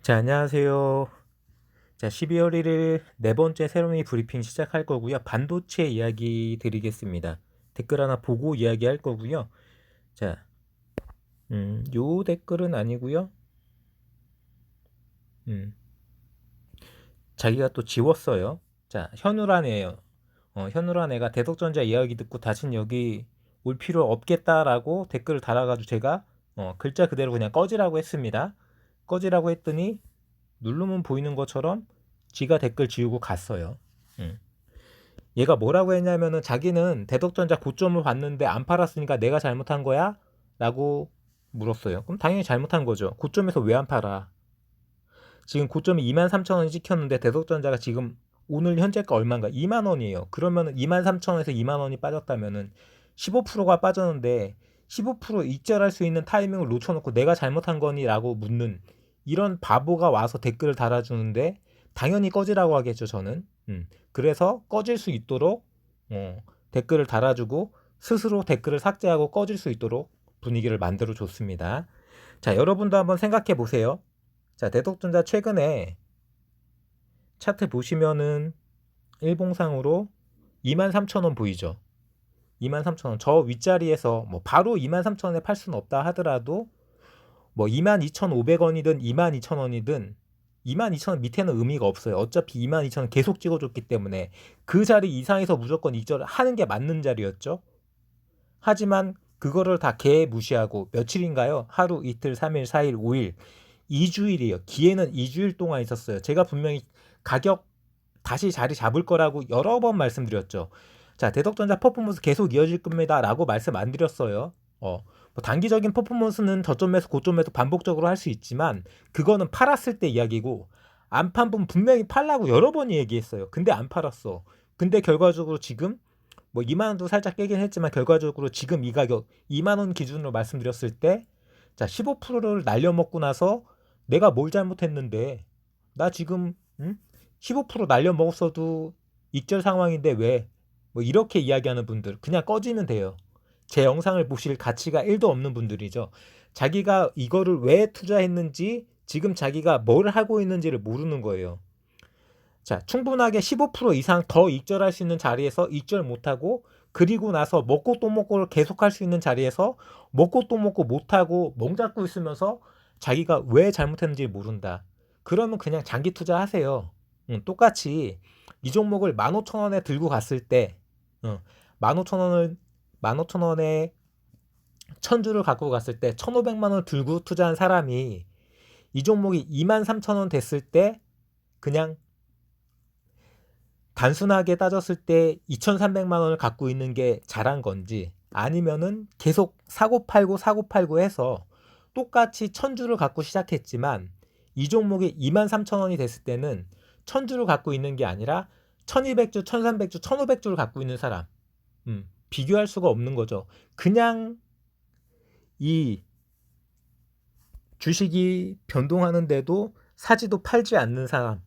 자, 안녕하세요. 자, 12월 1일 네 번째 세로미 브리핑 시작할 거고요. 반도체 이야기 드리겠습니다. 댓글 하나 보고 이야기할 거고요. 자, 요 댓글은 아니고요. 자기가 또 지웠어요. 자, 현우란 애예요. 현우란 애가 대덕전자 이야기 듣고 다신 여기 올 필요 없겠다라고 댓글을 달아가지고 제가 글자 그대로 그냥 꺼지라고 했습니다. 꺼지라고 했더니 누르면 보이는 것처럼 지가 댓글 지우고 갔어요. 음. 얘가 뭐라고 했냐면은 자기는 대덕전자 고점을 봤는데 안 팔았으니까 내가 잘못한 거야? 라고 물었어요. 그럼 당연히 잘못한 거죠. 고점에서 왜 안 팔아? 지금 고점이 23,000원이 찍혔는데 대덕전자가 지금 오늘 현재가 얼마인가? 2만원이에요. 그러면은 23,000원에서 2만원이 빠졌다면은 15%가 빠졌는데 15% 익절할 수 있는 타이밍을 놓쳐놓고 내가 잘못한 거니? 라고 묻는 이런 바보가 와서 댓글을 달아주는데 당연히 꺼지라고 하겠죠, 저는. 그래서 꺼질 수 있도록 댓글을 달아주고 스스로 댓글을 삭제하고 꺼질 수 있도록 분위기를 만들어 줬습니다. 자, 여러분도 한번 생각해 보세요. 자, 대덕전자 최근에 차트 보시면은 일봉상으로 23,000원 보이죠? 23,000원. 저 윗자리에서 뭐 바로 23,000원에 팔 수는 없다 하더라도 뭐 22,500원이든 22,000원이든 22,000원 밑에는 의미가 없어요. 어차피 22,000원 계속 찍어줬기 때문에 그 자리 이상에서 무조건 익절을 하는 게 맞는 자리였죠. 하지만 그거를 다 개 무시하고 며칠인가요? 하루, 이틀, 3일, 4일, 5일 2주일이에요. 기회는 2주일 동안 있었어요. 제가 분명히 가격 다시 자리 잡을 거라고 여러 번 말씀드렸죠. 자, 대덕전자 퍼포먼스 계속 이어질 겁니다. 라고 말씀 안 드렸어요. 뭐 단기적인 퍼포먼스는 저점에서 고점에서 반복적으로 할 수 있지만 그거는 팔았을 때 이야기고 안 판 분 분명히 팔라고 여러 번 얘기했어요. 근데 안 팔았어. 근데 결과적으로 지금 뭐 2만 원도 살짝 깨긴 했지만 결과적으로 지금 이 가격 2만 원 기준으로 말씀드렸을 때 자, 15%를 날려먹고 나서 내가 뭘 잘못했는데 나 지금 15% 날려먹었어도 익절 상황인데 왜 뭐 이렇게 이야기하는 분들 그냥 꺼지면 돼요. 제 영상을 보실 가치가 1도 없는 분들이죠. 자기가 이거를 왜 투자했는지 지금 자기가 뭘 하고 있는지를 모르는 거예요. 자, 충분하게 15% 이상 더 익절할 수 있는 자리에서 익절 못하고 그리고 나서 먹고 또 먹고를 계속할 수 있는 자리에서 먹고 또 먹고 못하고 멍 잡고 있으면서 자기가 왜 잘못했는지 모른다. 그러면 그냥 장기 투자하세요. 똑같이 이 종목을 15,000원에 들고 갔을 때 15,000원을 15,000원에 1000주를 갖고 갔을 때 1,500만 원 들고 투자한 사람이 이 종목이 23,000원 됐을 때 그냥 단순하게 따졌을 때 2,300만 원을 갖고 있는 게 잘한 건지 아니면은 계속 사고 팔고 해서 똑같이 1000주를 갖고 시작했지만 이 종목이 23,000원이 됐을 때는 1000주를 갖고 있는 게 아니라 1200주, 1300주, 1500주를 갖고 있는 사람 비교할 수가 없는 거죠. 그냥 이 주식이 변동하는데도 사지도 팔지 않는 사람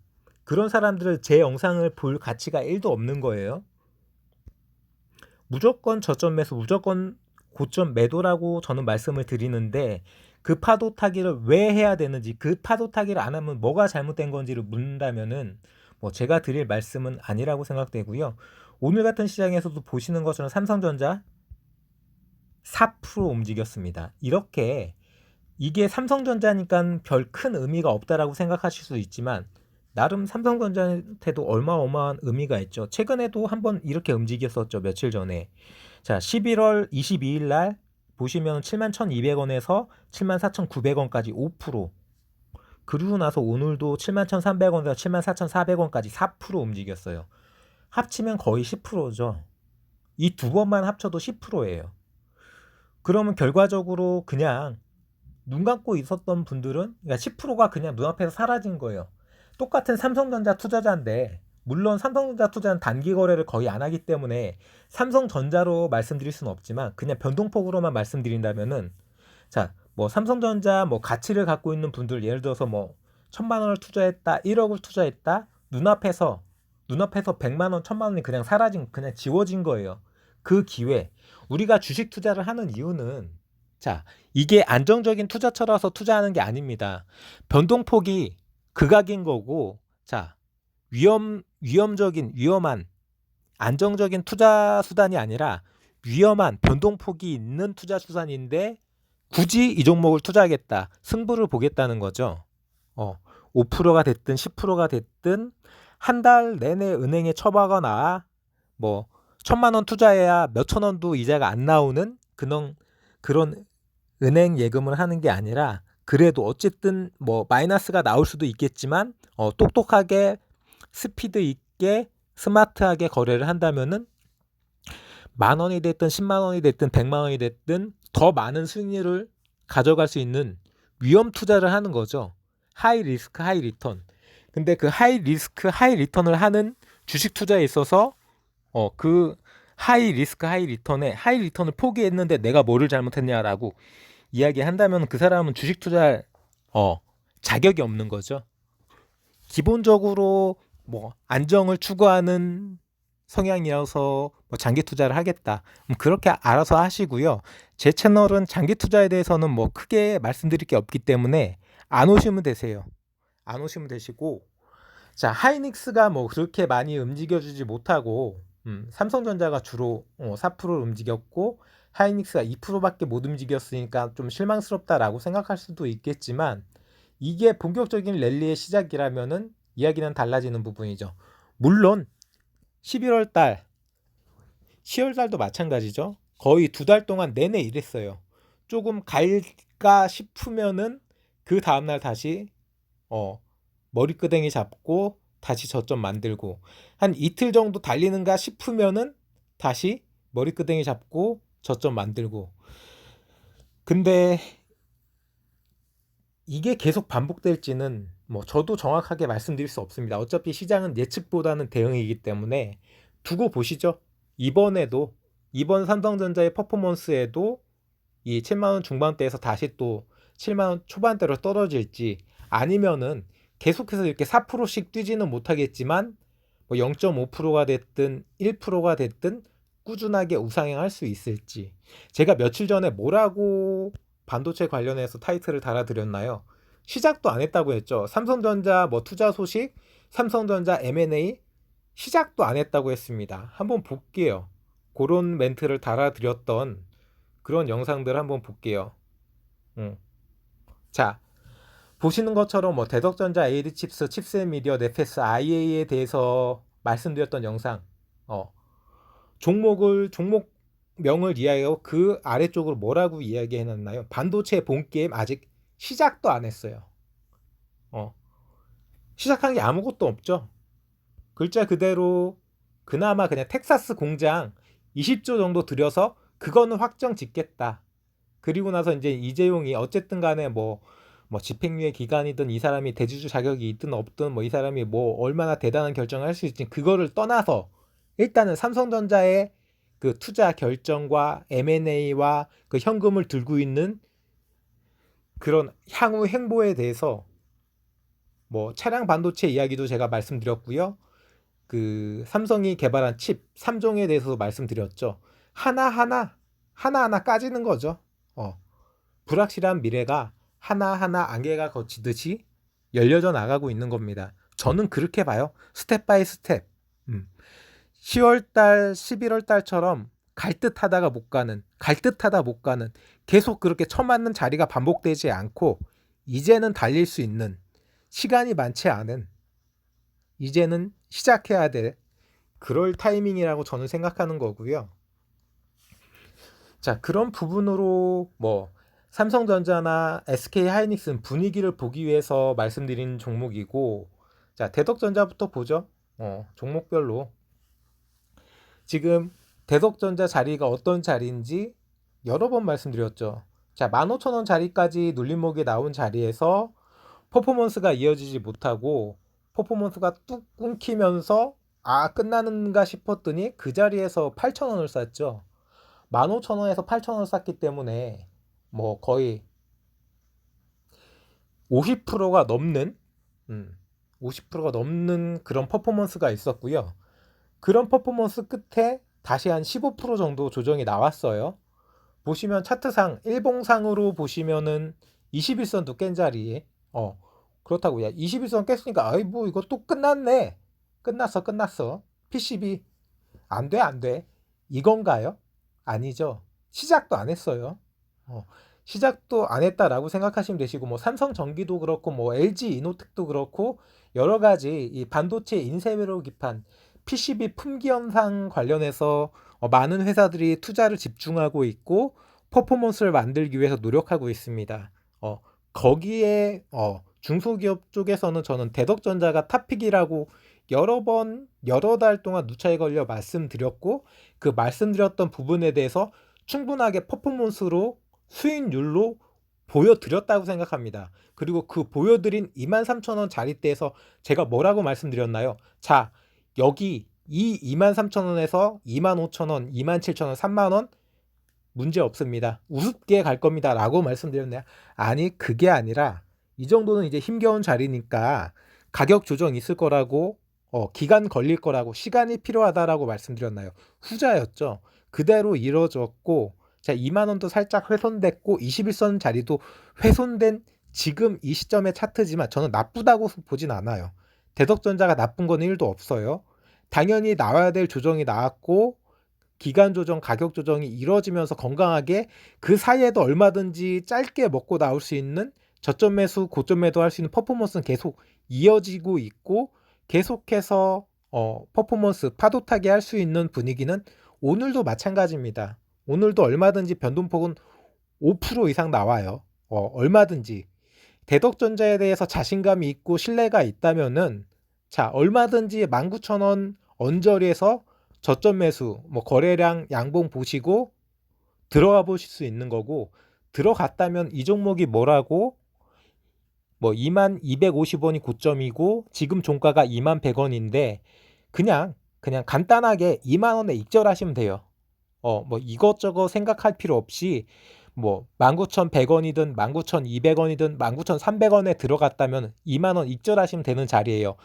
그런 사람들을 제 영상을 볼 가치가 1도 없는 거예요. 무조건 저점 매수 무조건 고점 매도라고 저는 말씀을 드리는데 그 파도 타기를 왜 해야 되는지 그 파도 타기를 안 하면 뭐가 잘못된 건지를 묻는다면은 뭐 제가 드릴 말씀은 아니라고 생각되고요. 오늘 같은 시장에서도 보시는 것처럼 삼성전자 4% 움직였습니다. 이렇게 이게 삼성전자니까 별 큰 의미가 없다라고 생각하실 수 있지만 나름 삼성전자한테도 어마어마한 의미가 있죠. 최근에도 한번 이렇게 움직였었죠. 며칠 전에. 자, 11월 22일 날 보시면 71,200원에서 74,900원까지 5%. 그러고 나서 오늘도 71,300원에서 74,400원까지 4% 움직였어요. 합치면 거의 10%죠. 이 두 번만 합쳐도 10%예요. 그러면 결과적으로 그냥 눈 감고 있었던 분들은 그러니까 10%가 그냥 눈앞에서 사라진 거예요. 똑같은 삼성전자 투자자인데 물론 삼성전자 투자는 단기 거래를 거의 안 하기 때문에 삼성전자로 말씀드릴 수는 없지만 그냥 변동폭으로만 말씀드린다면은 자, 뭐 삼성전자 뭐 가치를 갖고 있는 분들 예를 들어서 뭐 1,000만 원을 투자했다, 1억을 투자했다, 눈앞에서 100만 원, 1,000만 원이 그냥 사라진 그냥 지워진 거예요. 그 기회 우리가 주식 투자를 하는 이유는 자, 이게 안정적인 투자처라서 투자하는 게 아닙니다. 변동폭이 극악인 거고, 자, 위험한 안정적인 투자 수단이 아니라 위험한 변동폭이 있는 투자 수단인데 굳이 이 종목을 투자하겠다, 승부를 보겠다는 거죠. 5%가 됐든 10%가 됐든 한 달 내내 은행에 처박거나 뭐 1,000만 원 투자해야 몇천 원도 이자가 안 나오는 그런 은행 예금을 하는 게 아니라, 그래도 어쨌든 뭐 마이너스가 나올 수도 있겠지만 똑똑하게 스피드 있게 스마트하게 거래를 한다면은 10,000원이 됐든 10만 원이 됐든 100만 원이 됐든 더 많은 수익률을 가져갈 수 있는 위험 투자를 하는 거죠. 하이 리스크 하이 리턴. 근데 그 하이 리스크 하이 리턴을 하는 주식 투자에 있어서 그 하이 리스크 하이 리턴에 하이 리턴을 포기했는데 내가 뭐를 잘못했냐라고 이야기한다면 그 사람은 주식 투자할 자격이 없는 거죠. 기본적으로 뭐 안정을 추구하는 성향이어서 뭐 장기 투자를 하겠다, 그렇게 알아서 하시고요. 제 채널은 장기 투자에 대해서는 뭐 크게 말씀드릴 게 없기 때문에 안 오시면 되세요. 안 오시면 되시고, 자, 하이닉스가 뭐 그렇게 많이 움직여주지 못하고 삼성전자가 주로 4%를 움직였고 하이닉스가 2%밖에 못 움직였으니까 좀 실망스럽다라고 생각할 수도 있겠지만, 이게 본격적인 랠리의 시작이라면은 이야기는 달라지는 부분이죠. 물론 11월 달, 10월 달도 마찬가지죠. 거의 2달 동안 내내 일했어요. 조금 갈까 싶으면은 그 다음날 다시 머리끄댕이 잡고 다시 저점 만들고, 한 이틀 정도 달리는가 싶으면은 다시 머리끄댕이 잡고 저점 만들고. 근데 이게 계속 반복될지는 뭐 저도 정확하게 말씀드릴 수 없습니다. 어차피 시장은 예측보다는 대응이기 때문에 두고 보시죠. 이번 삼성전자의 퍼포먼스에도 이 7만 원 중반대에서 다시 또 7만 원 초반대로 떨어질지, 아니면은 계속해서 이렇게 4%씩 뛰지는 못하겠지만 뭐 0.5%가 됐든 1%가 됐든 꾸준하게 우상향할 수 있을지. 제가 며칠 전에 뭐라고 반도체 관련해서 타이틀을 달아드렸나요? 시작도 안 했다고 했죠. 삼성전자 뭐 투자 소식, 삼성전자 M&A 시작도 안 했다고 했습니다. 한번 볼게요. 그런 멘트를 달아드렸던 그런 영상들 한번 볼게요. 자, 보시는 것처럼 뭐 대덕전자, AD칩스, 칩셋미디어, 네페스, IA에 대해서 말씀드렸던 영상, 종목명을 이야기하고 그 아래쪽으로 뭐라고 이야기해놨나요? 반도체 본게임 아직 시작도 안 했어요. 시작한 게 아무것도 없죠. 글자 그대로 그나마 그냥 텍사스 공장 20조 정도 들여서 그거는 확정 짓겠다. 그리고 나서 이제 이재용이 어쨌든 간에 뭐 집행유예 기간이든 이 사람이 대주주 자격이 있든 없든 뭐 이 사람이 뭐 얼마나 대단한 결정을 할 수 있지, 그거를 떠나서 일단은 삼성전자의 그 투자 결정과 M&A와 그 현금을 들고 있는 그런 향후 행보에 대해서 뭐 차량 반도체 이야기도 제가 말씀드렸고요. 그 삼성이 개발한 칩 3종에 대해서도 말씀드렸죠. 하나하나 까지는 거죠. 불확실한 미래가 하나하나 안개가 거치듯이 열려져 나가고 있는 겁니다. 저는 그렇게 봐요. 스텝 바이 스텝. 10월달, 11월달처럼 갈 듯하다 못 가는, 계속 그렇게 처맞는 자리가 반복되지 않고 이제는 달릴 수 있는, 시간이 많지 않은, 이제는 시작해야 될 그럴 타이밍이라고 저는 생각하는 거고요. 자, 그런 부분으로 뭐 삼성전자나 SK하이닉스는 분위기를 보기 위해서 말씀드린 종목이고, 자, 대덕전자부터 보죠. 종목별로 지금 대덕전자 자리가 어떤 자리인지 여러 번 말씀드렸죠. 자, 15,000원 자리까지 눌림목이 나온 자리에서 퍼포먼스가 이어지지 못하고 퍼포먼스가 뚝 끊기면서 끝나는가 싶었더니 그 자리에서 8,000원을 쌌죠. 15,000원에서 8,000원을 쌌기 때문에 뭐 거의 50%가 넘는 50%가 넘는 그런 퍼포먼스가 있었고요. 그런 퍼포먼스 끝에 다시 한 15% 정도 조정이 나왔어요. 보시면 차트상 일봉상으로 보시면은 21선도 깬 자리에 그렇다고 야 21선 깼으니까 아이 뭐 이거 또 끝났네. 끝났어. PCB 안 돼. 이건가요? 아니죠. 시작도 안 했어요. 어, 시작도 안 했다라고 생각하시면 되시고 뭐 삼성전기도 그렇고 뭐 LG 이노텍도 그렇고 여러 가지 이 반도체 인쇄회로 기판 PCB 품귀 현상 관련해서 많은 회사들이 투자를 집중하고 있고 퍼포먼스를 만들기 위해서 노력하고 있습니다. 거기에 중소기업 쪽에서는 저는 대덕전자가 탑픽이라고 여러 달 동안 누차에 걸려 말씀드렸고 그 말씀드렸던 부분에 대해서 충분하게 퍼포먼스로 수익률로 보여드렸다고 생각합니다. 그리고 그 보여드린 23,000원 자리대에서 제가 뭐라고 말씀드렸나요? 자, 여기 이 23,000원에서 25,000원, 27,000원, 3만원 문제 없습니다. 우습게 갈 겁니다. 라고 말씀드렸네요. 아니, 그게 아니라 이 정도는 이제 힘겨운 자리니까 가격 조정 있을 거라고 기간 걸릴 거라고 시간이 필요하다라고 말씀드렸나요? 후자였죠. 그대로 이뤄졌고 자 2만 원도 살짝 훼손됐고 21선 자리도 훼손된 지금 이 시점의 차트지만 저는 나쁘다고 보진 않아요. 대덕전자가 나쁜 건 1도 없어요. 당연히 나와야 될 조정이 나왔고 기간 조정, 가격 조정이 이루어지면서 건강하게 그 사이에도 얼마든지 짧게 먹고 나올 수 있는 저점 매수, 고점 매도 할 수 있는 퍼포먼스는 계속 이어지고 있고 계속해서 퍼포먼스 파도 타기 할 수 있는 분위기는 오늘도 마찬가지입니다. 오늘도 얼마든지 변동폭은 5% 이상 나와요. 얼마든지. 대덕전자에 대해서 자신감이 있고 신뢰가 있다면은 자, 얼마든지 19,000원 언저리에서 저점 매수, 뭐 거래량 양봉 보시고 들어가 보실 수 있는 거고 들어갔다면 이 종목이 뭐라고 뭐 2250원이 고점이고 지금 종가가 2100원인데 그냥 간단하게 2만 원에 익절하시면 돼요. 뭐 이것저것 생각할 필요 없이 뭐 19,100원이든 19,200원이든 19,300원에 들어갔다면 2만 원 익절하시면 되는 자리예요.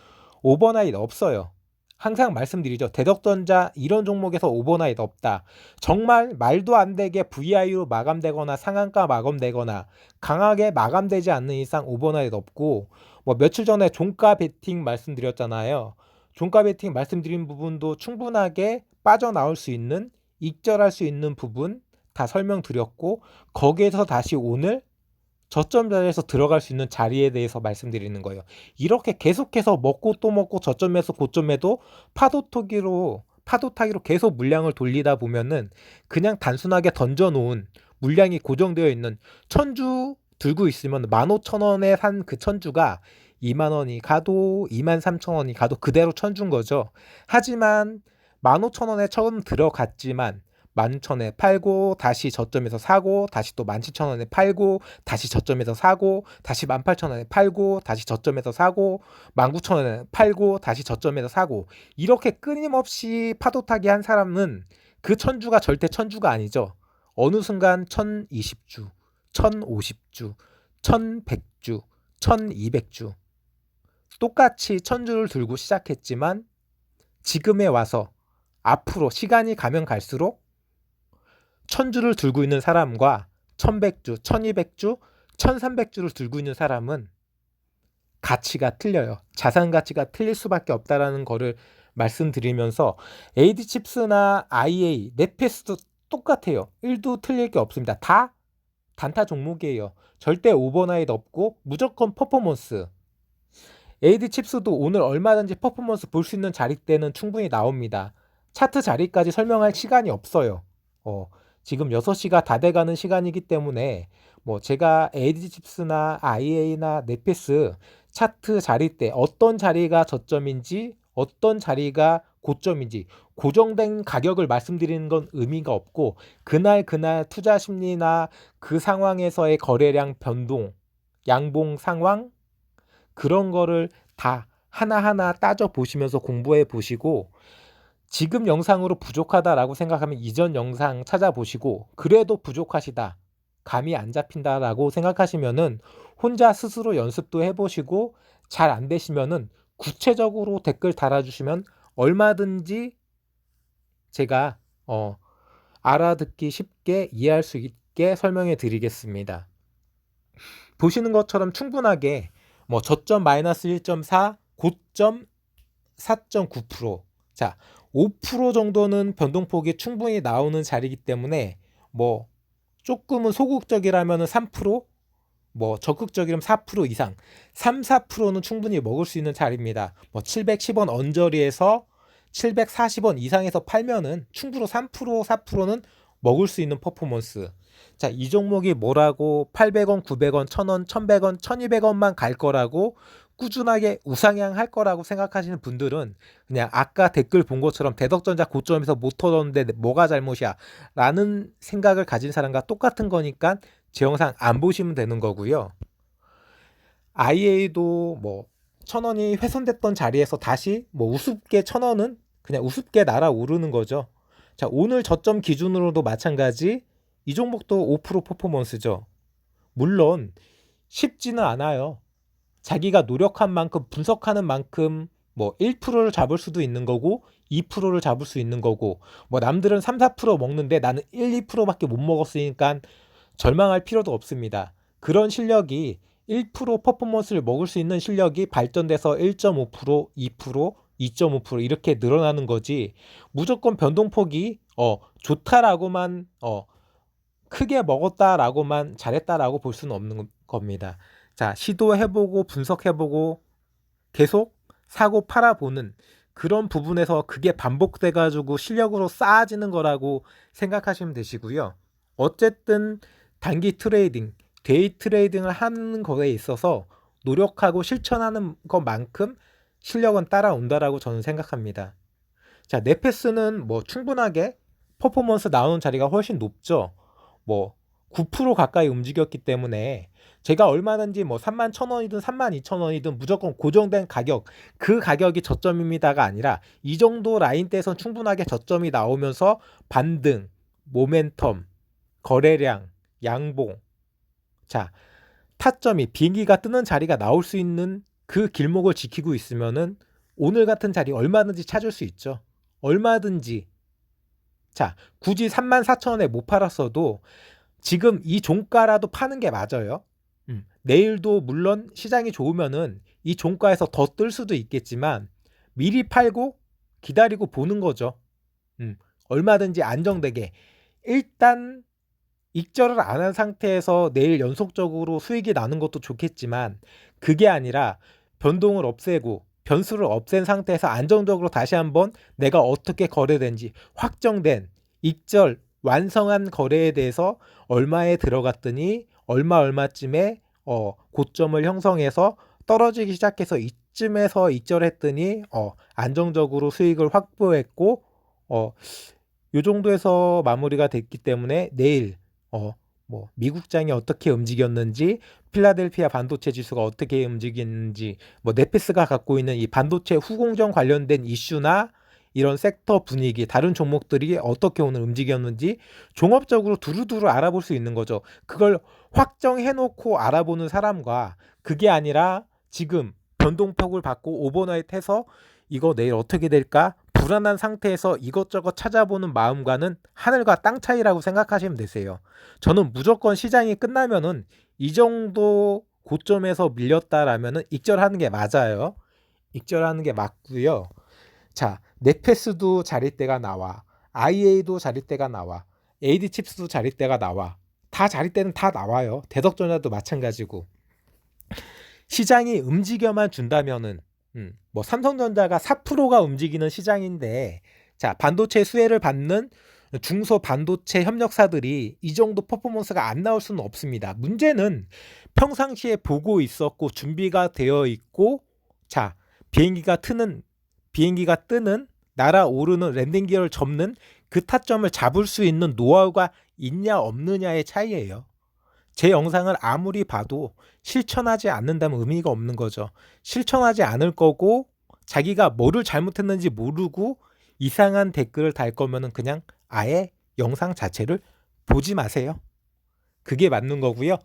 오버나잇 없어요. 항상 말씀드리죠. 대덕전자 이런 종목에서 오버나잇 없다. 정말 말도 안 되게 VI로 마감되거나 상한가 마감되거나 강하게 마감되지 않는 이상 오버나잇 없고 뭐 며칠 전에 종가 베팅 말씀드렸잖아요. 종가 베팅 말씀드린 부분도 충분하게 빠져나올 수 있는 익절할 수 있는 부분 다 설명드렸고 거기에서 다시 오늘 저점 자리에서 들어갈 수 있는 자리에 대해서 말씀드리는 거예요. 이렇게 계속해서 먹고 또 먹고 저점 매수 고점 매도 파도 타기로 계속 물량을 돌리다 보면은 그냥 단순하게 던져놓은 물량이 고정되어 있는 천주 들고 있으면 15,000원에 산 그 천주가 2만 원이 가도 23,000원이 가도 그대로 천주인 거죠. 하지만 15,000원에 처음 들어갔지만 11,000원에 팔고 다시 저점에서 사고 다시 또 17,000원에 팔고 다시 저점에서 사고 다시 18,000원에 팔고 다시 저점에서 사고 19,000원에 팔고 다시 저점에서 사고 이렇게 끊임없이 파도 타기 한 사람은 그 천주가 절대 천주가 아니죠. 어느 순간 1,020주, 1,050주, 1,100주, 1,200주 똑같이 천주를 들고 시작했지만 지금에 와서 앞으로 시간이 가면 갈수록 천주를 들고 있는 사람과 1100주, 1200주, 1300주를 들고 있는 사람은 가치가 틀려요. 자산 가치가 틀릴 수밖에 없다라는 거를 말씀드리면서 AD칩스나 IA, 넷패스도 똑같아요. 1도 틀릴 게 없습니다. 다 단타 종목이에요. 절대 오버나잇 없고 무조건 퍼포먼스. AD칩스도 오늘 얼마든지 퍼포먼스 볼 수 있는 자리대는 충분히 나옵니다. 차트 자리까지 설명할 시간이 없어요. 지금 6시가 다 돼가는 시간이기 때문에 뭐 제가 AD칩스나 IA나 넷패스 차트 자리대 어떤 자리가 저점인지 어떤 자리가 고점인지 고정된 가격을 말씀드리는 건 의미가 없고 그날 투자 심리나 그 상황에서의 거래량 변동, 양봉 상황 그런 거를 다 하나하나 따져 보시면서 공부해 보시고 지금 영상으로 부족하다라고 생각하면 이전 영상 찾아보시고 그래도 부족하시다. 감이 안 잡힌다라고 생각하시면은 혼자 스스로 연습도 해보시고 잘 안 되시면은 구체적으로 댓글 달아주시면 얼마든지 제가 알아듣기 쉽게 이해할 수 있게 설명해 드리겠습니다. 보시는 것처럼 충분하게 뭐 저점 마이너스 1.4, 고점 4.9%. 자, 5% 정도는 변동폭이 충분히 나오는 자리이기 때문에 뭐 조금은 소극적이라면 3%, 뭐 적극적이면 4% 이상, 3, 4%는 충분히 먹을 수 있는 자리입니다. 뭐 710원 언저리에서 740원 이상에서 팔면은 충분히 3%, 4%는 먹을 수 있는 퍼포먼스. 자, 이 종목이 뭐라고 800원, 900원, 1000원, 1100원, 1200원만 갈 거라고 꾸준하게 우상향 할 거라고 생각하시는 분들은 그냥 아까 댓글 본 것처럼 대덕전자 고점에서 못 터졌는데 뭐가 잘못이야 라는 생각을 가진 사람과 똑같은 거니까 제 영상 안 보시면 되는 거고요. IA도 뭐 1000원이 훼손됐던 자리에서 다시 뭐 우습게 1000원은 그냥 우습게 날아오르는 거죠. 자, 오늘 저점 기준으로도 마찬가지 이 종목도 5% 퍼포먼스죠. 물론 쉽지는 않아요. 자기가 노력한 만큼 분석하는 만큼 뭐 1%를 잡을 수도 있는 거고 2%를 잡을 수 있는 거고 뭐 남들은 3, 4% 먹는데 나는 1, 2%밖에 못 먹었으니까 절망할 필요도 없습니다. 그런 실력이 1% 퍼포먼스를 먹을 수 있는 실력이 발전돼서 1.5%, 2%, 2.5% 이렇게 늘어나는 거지 무조건 변동폭이 좋다라고만 크게 먹었다라고만 잘했다라고 볼 수는 없는 겁니다. 자, 시도해보고 분석해보고 계속 사고 팔아보는 그런 부분에서 그게 반복돼가지고 실력으로 쌓아지는 거라고 생각하시면 되시고요. 어쨌든 단기 트레이딩, 데이 트레이딩을 하는 거에 있어서 노력하고 실천하는 것만큼 실력은 따라온다라고 저는 생각합니다. 자, 네페스는 뭐 충분하게 퍼포먼스 나오는 자리가 훨씬 높죠. 뭐 9% 가까이 움직였기 때문에 제가 얼마든지 뭐 31,000원이든 32,000원이든 무조건 고정된 가격, 그 가격이 저점입니다가 아니라 이 정도 라인대에선 충분하게 저점이 나오면서 반등, 모멘텀, 거래량, 양봉, 자, 타점이 비행기가 뜨는 자리가 나올 수 있는 그 길목을 지키고 있으면은 오늘 같은 자리 얼마든지 찾을 수 있죠. 얼마든지. 자, 굳이 34,000원에 못 팔았어도 지금 이 종가라도 파는 게 맞아요. 내일도 물론 시장이 좋으면은 이 종가에서 더 뜰 수도 있겠지만 미리 팔고 기다리고 보는 거죠. 얼마든지 안정되게 일단 익절을 안 한 상태에서 내일 연속적으로 수익이 나는 것도 좋겠지만 그게 아니라 변동을 없애고 변수를 없앤 상태에서 안정적으로 다시 한번 내가 어떻게 거래된지 확정된 익절 완성한 거래에 대해서 얼마에 들어갔더니 얼마쯤에 고점을 형성해서 떨어지기 시작해서 이쯤에서 익절했더니 안정적으로 수익을 확보했고 요 정도에서 마무리가 됐기 때문에 내일 뭐 미국장이 어떻게 움직였는지 필라델피아 반도체 지수가 어떻게 움직였는지 뭐 네페스가 갖고 있는 이 반도체 후공정 관련된 이슈나 이런 섹터 분위기 다른 종목들이 어떻게 오늘 움직였는지 종합적으로 두루두루 알아볼 수 있는 거죠. 그걸 확정해 놓고 알아보는 사람과 그게 아니라 지금 변동폭을 받고 오버나잇 해서 이거 내일 어떻게 될까 불안한 상태에서 이것저것 찾아보는 마음과는 하늘과 땅 차이라고 생각하시면 되세요. 저는 무조건 시장이 끝나면은 이 정도 고점에서 밀렸다라면은 익절하는 게 맞아요. 익절하는 게 맞고요. 자, 네페스도 자릴 때가 나와. IA도 자릴 때가 나와. AD칩스도 자릴 때가 나와. 다 자릴 때는 다 나와요. 대덕전자도 마찬가지고. 시장이 움직여만 준다면은 뭐 삼성전자가 4%가 움직이는 시장인데 자, 반도체 수혜를 받는 중소 반도체 협력사들이 이 정도 퍼포먼스가 안 나올 수는 없습니다. 문제는 평상시에 보고 있었고 준비가 되어 있고 자, 비행기가 뜨는 날아오르는 랜딩 기어를 접는 그 타점을 잡을 수 있는 노하우가 있냐 없느냐의 차이예요. 제 영상을 아무리 봐도 실천하지 않는다면 의미가 없는 거죠. 실천하지 않을 거고 자기가 뭐를 잘못했는지 모르고 이상한 댓글을 달 거면은 그냥 아예 영상 자체를 보지 마세요. 그게 맞는 거고요.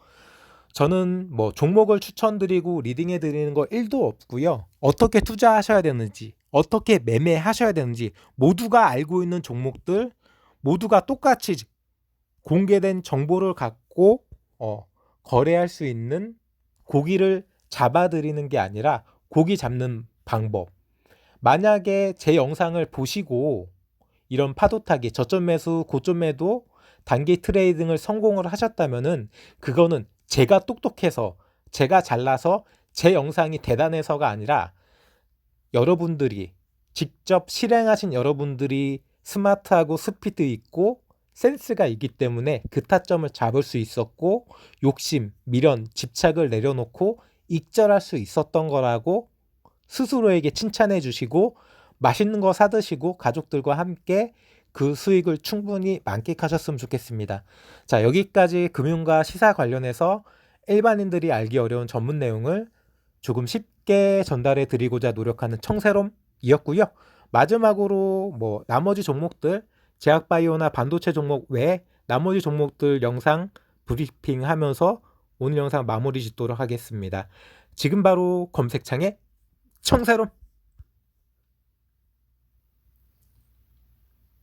저는 뭐 종목을 추천드리고 리딩해 드리는 거 1도 없고요. 어떻게 투자하셔야 되는지, 어떻게 매매하셔야 되는지 모두가 알고 있는 종목들 모두가 똑같이 공개된 정보를 갖고 거래할 수 있는 고기를 잡아드리는 게 아니라 고기 잡는 방법. 만약에 제 영상을 보시고 이런 파도 타기, 저점 매수, 고점 매도, 단기 트레이딩을 성공을 하셨다면은 그거는 제가 똑똑해서, 제가 잘나서, 제 영상이 대단해서가 아니라 여러분들이 직접 실행하신 여러분들이 스마트하고 스피드 있고 센스가 있기 때문에 그 타점을 잡을 수 있었고 욕심, 미련, 집착을 내려놓고 익절할 수 있었던 거라고 스스로에게 칭찬해 주시고 맛있는 거 사드시고 가족들과 함께 그 수익을 충분히 만끽하셨으면 좋겠습니다. 자, 여기까지 금융과 시사 관련해서 일반인들이 알기 어려운 전문 내용을 조금 쉽게 전달해 드리고자 노력하는 청새롬이었고요. 마지막으로 나머지 종목들 제약바이오나 반도체 종목 외에 나머지 종목들 영상 브리핑하면서 오늘 영상 마무리 짓도록 하겠습니다. 지금 바로 검색창에 청새롬